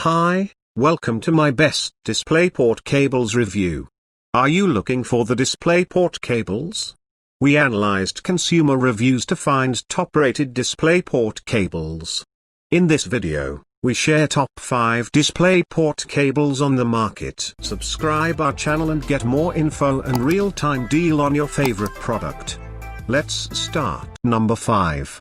Hi, welcome to my best DisplayPort cables review. Are you looking for the DisplayPort cables? We analyzed consumer reviews to find top-rated DisplayPort cables. In this video, we share top 5 DisplayPort cables on the market. Subscribe our channel and get more info and real-time deal on your favorite product. Let's start. Number 5.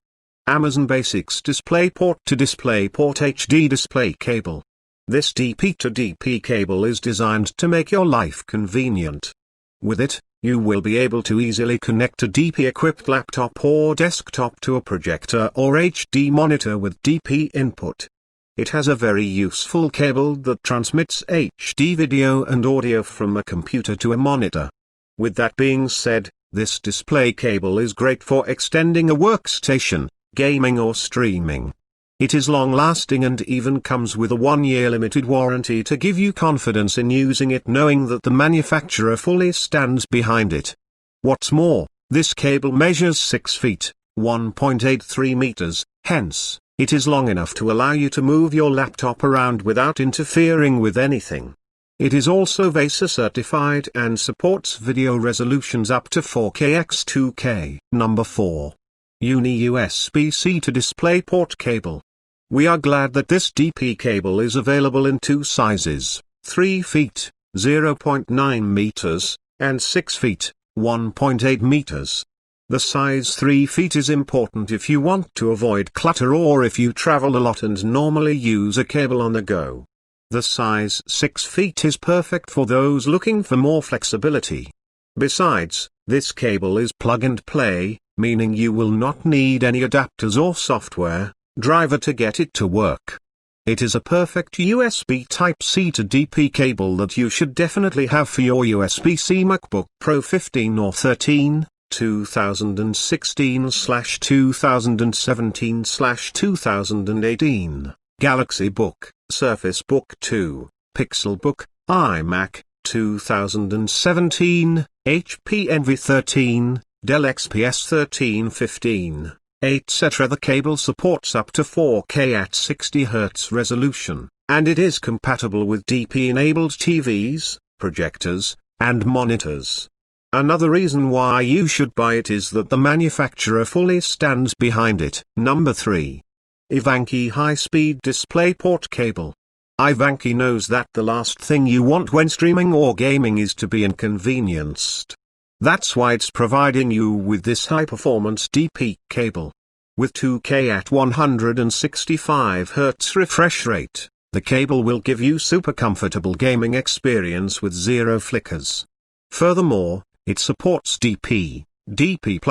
Amazon Basics DisplayPort to DisplayPort HD Display Cable. This DP to DP cable is designed to make your life convenient. With it, you will be able to easily connect a DP-equipped laptop or desktop to a projector or HD monitor with DP input. It has a very useful cable that transmits HD video and audio from a computer to a monitor. With that being said, this display cable is great for extending a workstation, gaming or streaming. It is long-lasting and even comes with a 1-year limited warranty to give you confidence in using it, knowing that the manufacturer fully stands behind it. What's more, this cable measures 6 feet, 1.83 meters, hence, it is long enough to allow you to move your laptop around without interfering with anything. It is also VESA certified and supports video resolutions up to 4K x 2K. Number 4. USBC to DisplayPort Cable. We are glad that this DP cable is available in 2 sizes, 3 feet, 0.9 meters, and 6 feet, 1.8 meters. The size 3 feet is important if you want to avoid clutter or if you travel a lot and normally use a cable on the go. The size 6 feet is perfect for those looking for more flexibility. Besides, this cable is plug and play, meaning you will not need any adapters or software driver to get it to work. It is a perfect USB Type-C to DP cable that you should definitely have for your USBC MacBook Pro 15 or 13, 2016/2017/2018, Galaxy Book, Surface Book 2, Pixel Book, iMac, 2017, HP Envy 13, Dell XPS 1315, etc. The cable supports up to 4K at 60 Hz resolution, and it is compatible with DP-enabled TVs, projectors, and monitors. Another reason why you should buy it is that the manufacturer fully stands behind it. Number 3. evanka High-Speed DisplayPort Cable. evanka knows that the last thing you want when streaming or gaming is to be inconvenienced. That's why it's providing you with this high-performance DP cable. With 2K at 165 Hz refresh rate, the cable will give you super comfortable gaming experience with 0 flickers. Furthermore, it supports DP, DP++,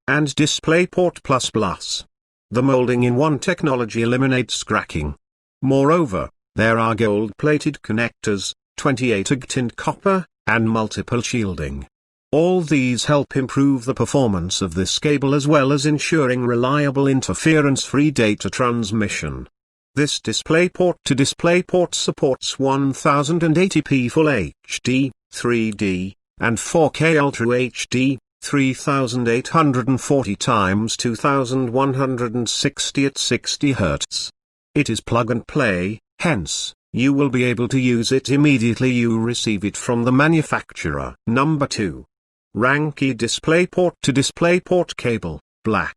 and DisplayPort++. The molding-in-one technology eliminates cracking. Moreover, there are gold-plated connectors, 28 tin copper, and multiple shielding. All these help improve the performance of this cable as well as ensuring reliable interference-free data transmission. This DisplayPort to DisplayPort supports 1080p Full HD, 3D, and 4K Ultra HD, 3840 x 2160 at 60 Hz. It is plug and play, hence, you will be able to use it immediately you receive it from the manufacturer. Number 2. Ranke DisplayPort to DisplayPort Cable, Black.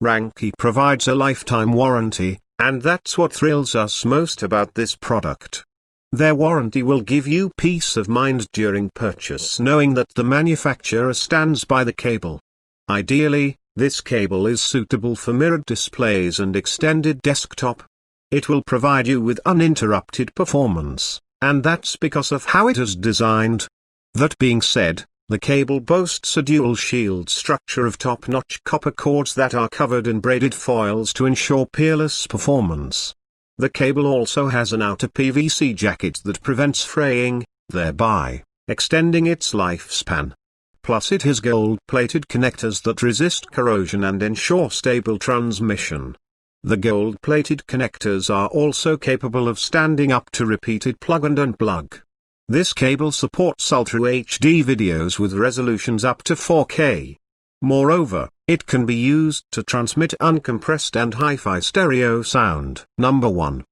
Ranke provides a lifetime warranty, and that's what thrills us most about this product. Their warranty will give you peace of mind during purchase knowing that the manufacturer stands by the cable. Ideally, this cable is suitable for mirrored displays and extended desktop. It will provide you with uninterrupted performance, and that's because of how it is designed. That being said, the cable boasts a dual shield structure of top-notch copper cords that are covered in braided foils to ensure peerless performance. The cable also has an outer PVC jacket that prevents fraying, thereby extending its lifespan. Plus it has gold-plated connectors that resist corrosion and ensure stable transmission. The gold-plated connectors are also capable of standing up to repeated plug and unplug. This cable supports Ultra HD videos with resolutions up to 4K. Moreover, it can be used to transmit uncompressed and hi-fi stereo sound. Number 1.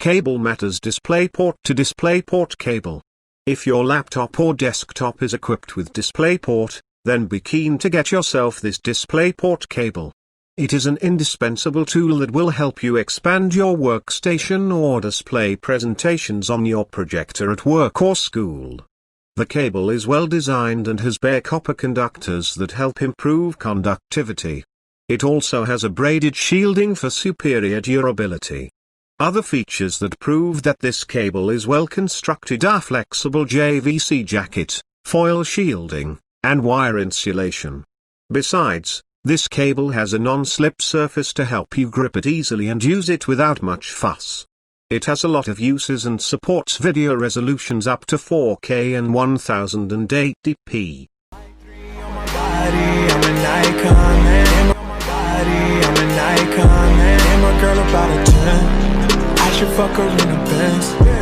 Cable matters. DisplayPort to DisplayPort cable. If your laptop or desktop is equipped with DisplayPort, then be keen to get yourself this DisplayPort cable. It is an indispensable tool that will help you expand your workstation or display presentations on your projector at work or school. The cable is well designed and has bare copper conductors that help improve conductivity. It also has a braided shielding for superior durability. Other features that prove that this cable is well constructed are flexible JVC jacket, foil shielding, and wire insulation. Besides, this cable has a non-slip surface to help you grip it easily and use it without much fuss. It has a lot of uses and supports video resolutions up to 4K and 1080p. I should fuck her in the Benz.